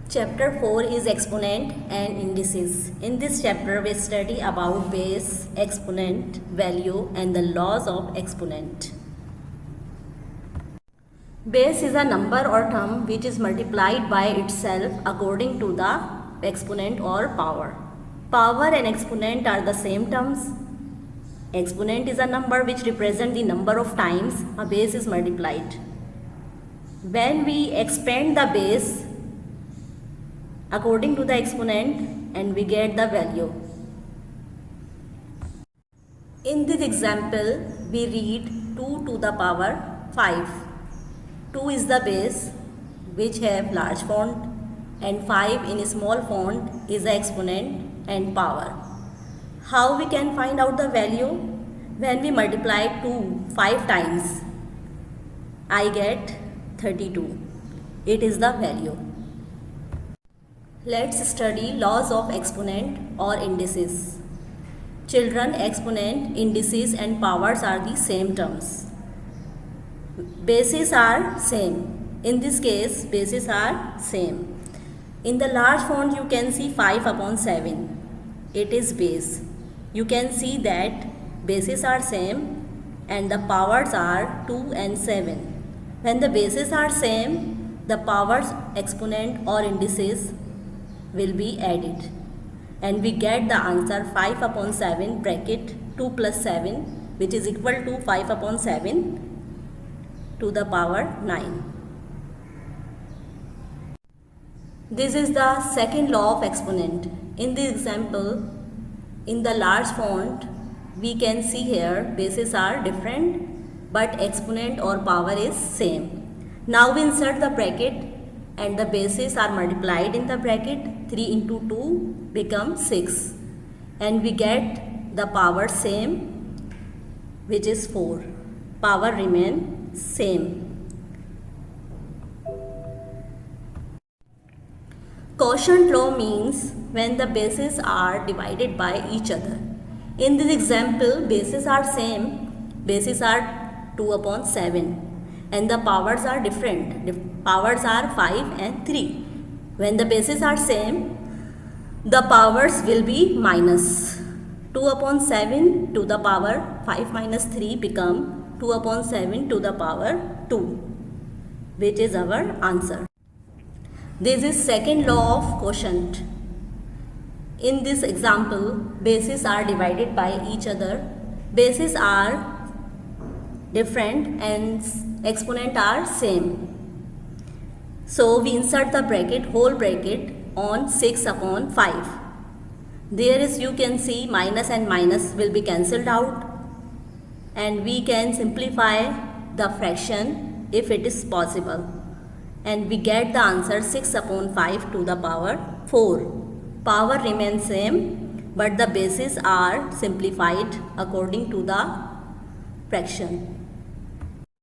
Chapter 4 is exponent and indices. In this chapter, we study about base, exponent, value, and the laws of exponent. Base is a number or term which is multiplied by itself according to the exponent or power. Power and exponent are the same terms. Exponent is a number which represents the number of times a base is multiplied. When we expand the base according to the exponent and we get the value. In this example, we read 2 to the power 5. 2 is the base which have large font and 5 in small font is the exponent and power. How we can find out the value? When we multiply 2 5 times, I get 32. It is the value. Let's study laws of exponent or indices. Children, exponent, indices and powers are the same terms. Bases are same. In this case, bases are same. In the large font, you can see 5 upon 7. It is base. You can see that bases are same and the powers are 2 and 7. When the bases are same, the powers, exponent or indices will be added and we get the answer 5 upon 7 bracket 2 plus 7 which is equal to 5 upon 7 to the power 9. This is the second law of exponent. In this example, in the large font, we can see here bases are different but exponent or power is same. Now we insert the bracket and the bases are multiplied in the bracket. 3 into 2 becomes 6 and we get the power same which is 4. Power remain same. Quotient law means when the bases are divided by each other. In this example, bases are same. Bases are 2 upon 7 and the powers are different. The powers are 5 and 3. When the bases are same, the powers will be minus. 2 upon 7 to the power 5 minus 3 become 2 upon 7 to the power 2, which is our answer. This is second law of quotient. In this example, bases are divided by each other. Bases are different and exponent are same. So we insert the bracket, whole bracket on 6 upon 5. There is, you can see, minus and minus will be cancelled out and we can simplify the fraction if it is possible and we get the answer 6 upon 5 to the power 4. Power remains same but the bases are simplified according to the fraction.